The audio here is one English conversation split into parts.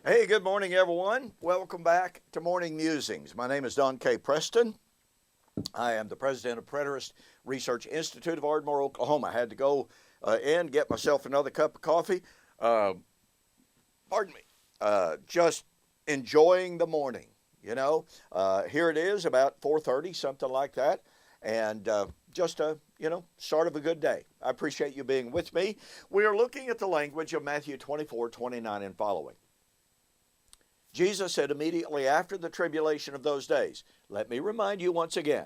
Hey, good morning, everyone. Welcome back to Morning Musings. My name is Don K. Preston. I am the president of Preterist Research Institute of Ardmore, Oklahoma. I had to go in, get myself another cup of coffee. Pardon me. Just enjoying the morning, Here it is, about 4:30, something like that. And just a, start of a good day. I appreciate you being with me. We are looking at the language of Matthew 24:29 and following. Jesus said immediately after the tribulation of those days, let me remind you once again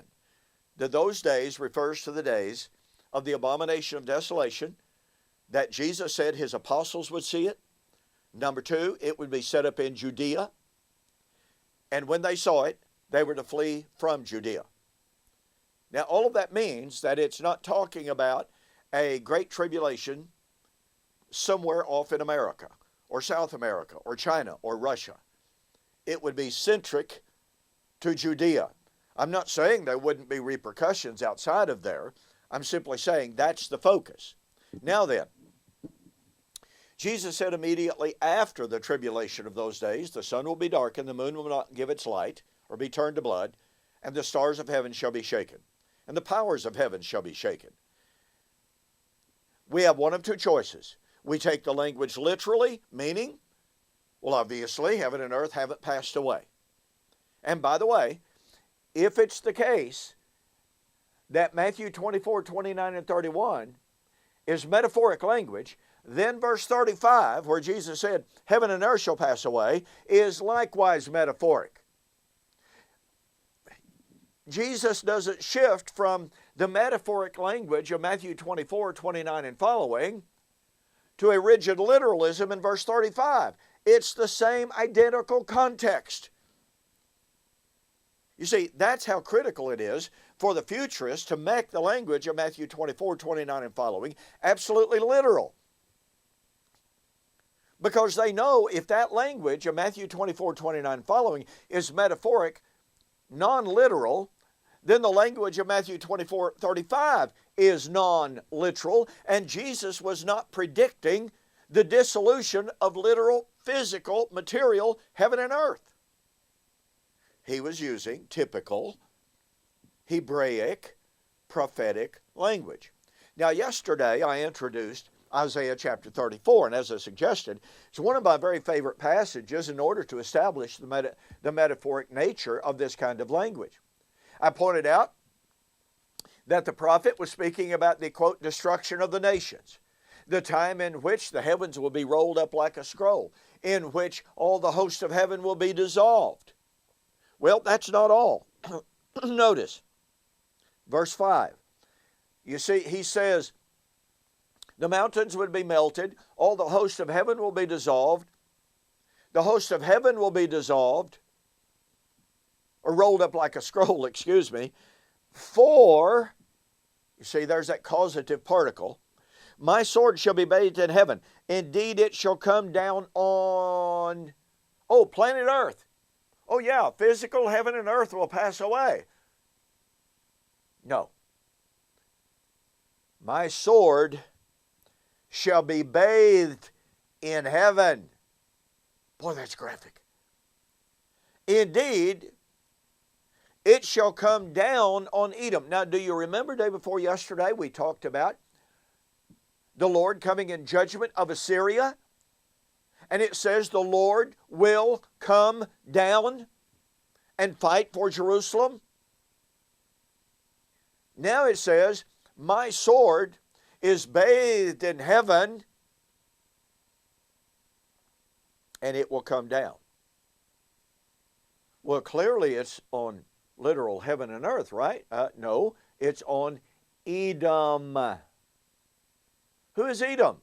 that those days refers to the days of the abomination of desolation, that Jesus said his apostles would see it. Number two, it would be set up in Judea. And when they saw it, they were to flee from Judea. Now, all of that means that it's not talking about a great tribulation somewhere off in America, or South America, or China, or Russia. It would be centric to Judea. I'm not saying there wouldn't be repercussions outside of there. I'm simply saying that's the focus. Now then, Jesus said immediately after the tribulation of those days, the sun will be darkened, the moon will not give its light, or be turned to blood, and the stars of heaven shall be shaken, and the powers of heaven shall be shaken. We have one of two choices. We take the language literally, meaning, well, obviously, heaven and earth haven't passed away. And by the way, if it's the case that Matthew 24:29 and 31 is metaphoric language, then verse 35, where Jesus said, heaven and earth shall pass away, is likewise metaphoric. Jesus doesn't shift from the metaphoric language of Matthew 24:29 and following to a rigid literalism in verse 35. It's the same identical context. You see, that's how critical it is for the futurists to make the language of Matthew 24:29 and following absolutely literal. Because they know if that language of Matthew 24:29 and following is metaphoric, non-literal, then the language of Matthew 24:35 is non-literal, and Jesus was not predicting the dissolution of literal, physical, material heaven and earth. He was using typical Hebraic prophetic language. Now, yesterday I introduced Isaiah chapter 34, and as I suggested, it's one of my very favorite passages in order to establish the metaphoric nature of this kind of language. I pointed out that the prophet was speaking about the, quote, destruction of the nations, the time in which the heavens will be rolled up like a scroll, in which all the hosts of heaven will be dissolved. Well, that's not all. Notice, verse 5. You see, he says, the mountains would be melted, all the hosts of heaven will be dissolved, the hosts of heaven will be dissolved, or rolled up like a scroll, for, you see, there's that causative particle, my sword shall be bathed in heaven. Indeed, it shall come down on, planet Earth. Oh yeah, physical heaven and earth will pass away. No. My sword shall be bathed in heaven. Boy, that's graphic. Indeed, it shall come down on Edom. Now, do you remember day before yesterday we talked about the Lord coming in judgment of Assyria? And it says the Lord will come down and fight for Jerusalem. Now it says, my sword is bathed in heaven, and it will come down. Well, clearly it's on literal heaven and earth, right? No, it's on Edom. Who is Edom?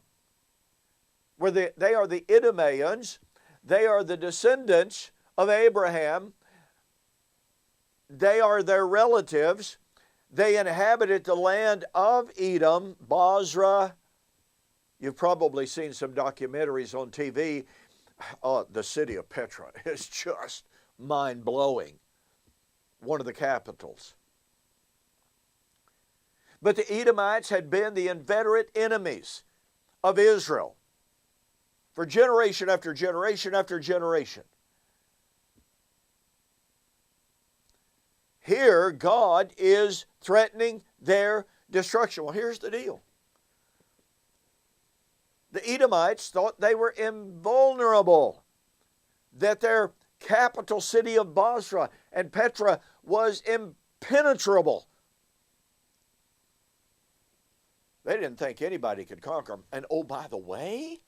They are the Idumeans. They are the descendants of Abraham. They are their relatives. They inhabited the land of Edom, Bozrah. You've probably seen some documentaries on TV. The city of Petra is just mind-blowing. One of the capitals. But the Edomites had been the inveterate enemies of Israel for generation after generation after generation. Here, God is threatening their destruction. Well, here's the deal. The Edomites thought they were invulnerable, that their capital city of Bozrah and Petra was impenetrable. They didn't think anybody could conquer them. And oh, by the way,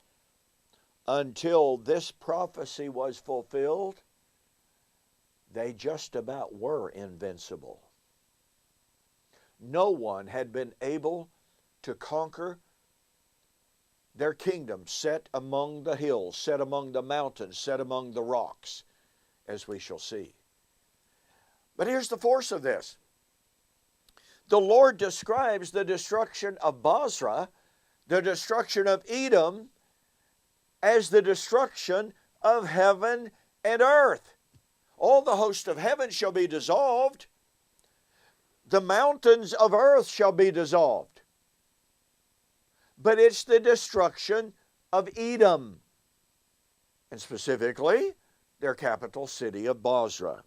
until this prophecy was fulfilled, they just about were invincible. No one had been able to conquer their kingdom set among the hills, set among the mountains, set among the rocks, as we shall see. But here's the force of this. The Lord describes the destruction of Bozrah, the destruction of Edom, as the destruction of heaven and earth. All the host of heaven shall be dissolved. The mountains of earth shall be dissolved. But it's the destruction of Edom, and specifically their capital city of Bozrah.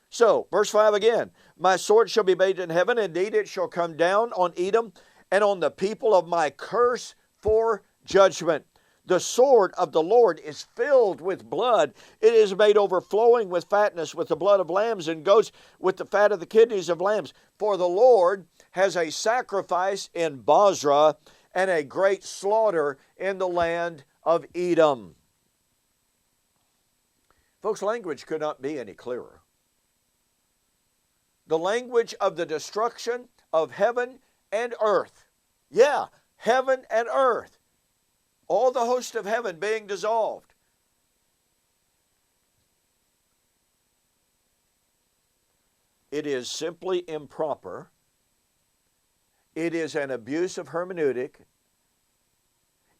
So, verse 5 again, my sword shall be made in heaven, indeed it shall come down on Edom and on the people of my curse for judgment. The sword of the Lord is filled with blood. It is made overflowing with fatness, with the blood of lambs and goats, with the fat of the kidneys of lambs. For the Lord has a sacrifice in Bozrah and a great slaughter in the land of Edom. Folks, language could not be any clearer. The language of the destruction of heaven and earth. Yeah, heaven and earth. All the host of heaven being dissolved. It is simply improper. It is an abuse of hermeneutic.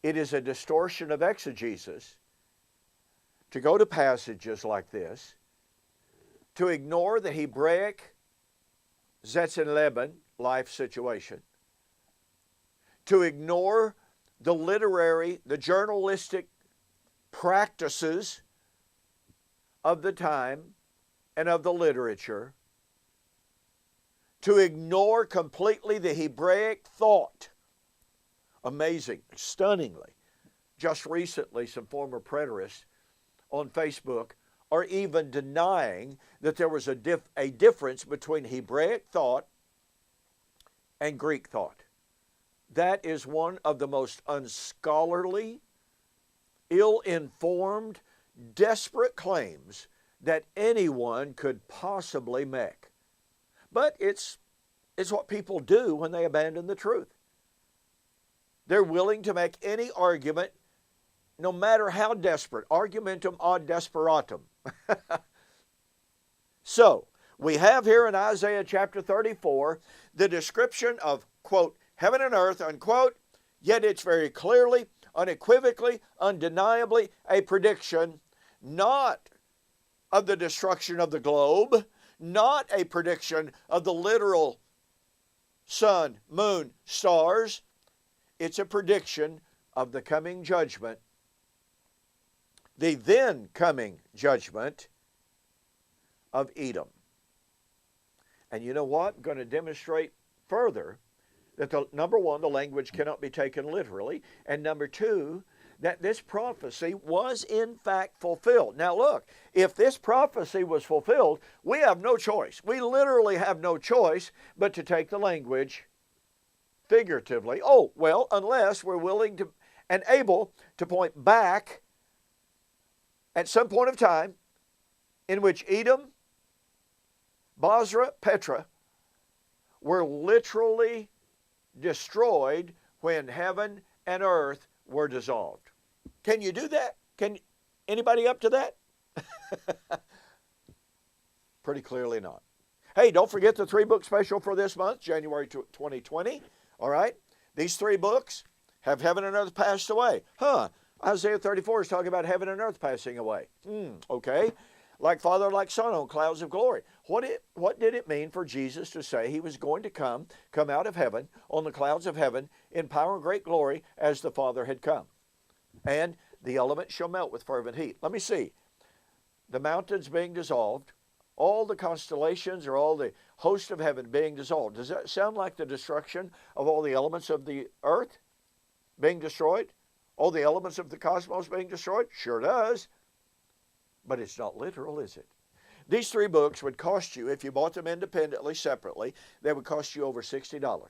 It is a distortion of exegesis to go to passages like this, to ignore the Hebraic Zetz-in-Leben life situation, to ignore the literary, the journalistic practices of the time and of the literature, to ignore completely the Hebraic thought. Amazing, stunningly. Just recently, some former preterists on Facebook are even denying that there was a difference between Hebraic thought and Greek thought. That is one of the most unscholarly, ill-informed, desperate claims that anyone could possibly make. But it's what people do when they abandon the truth. They're willing to make any argument, no matter how desperate. Argumentum ad desperatum. So, we have here in Isaiah chapter 34 the description of, quote, heaven and earth, unquote, yet it's very clearly, unequivocally, undeniably a prediction, not of the destruction of the globe, not a prediction of the literal sun, moon, stars. It's a prediction of the coming judgment, the then coming judgment of Edom. And you know what? I'm going to demonstrate further that, number one, the language cannot be taken literally, and number two, that this prophecy was in fact fulfilled. Now look, if this prophecy was fulfilled, we have no choice. We literally have no choice but to take the language figuratively. Oh, well, unless we're willing to and able to point back at some point of time in which Edom, Bozrah, Petra were literally destroyed when heaven and earth were dissolved. Can you do that? Can anybody up to that? Pretty clearly not. Hey, don't forget the 3-book special for this month, January 2020. All right? These 3 books have heaven and earth passed away. Isaiah 34 is talking about heaven and earth passing away. Okay. Like Father, like Son on clouds of glory. What did it mean for Jesus to say he was going to come out of heaven on the clouds of heaven in power and great glory as the Father had come? And the elements shall melt with fervent heat. Let me see. The mountains being dissolved, all the constellations or all the host of heaven being dissolved. Does that sound like the destruction of all the elements of the earth being destroyed? All the elements of the cosmos being destroyed? Sure does. But it's not literal, is it? These 3 books would cost you, if you bought them independently, separately, they would cost you over $60.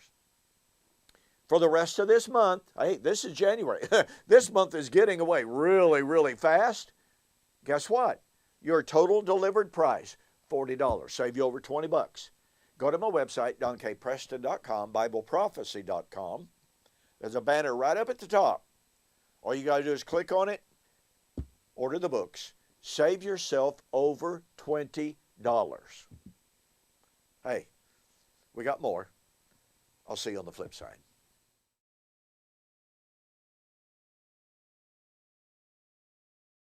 For the rest of this month, hey, this is January. This month is getting away really, really fast. Guess what? Your total delivered price, $40. Save you over $20. Go to my website, donkpreston.com, bibleprophecy.com. There's a banner right up at the top. All you got to do is click on it, order the books. Save yourself over $20. Hey, we got more. I'll see you on the flip side.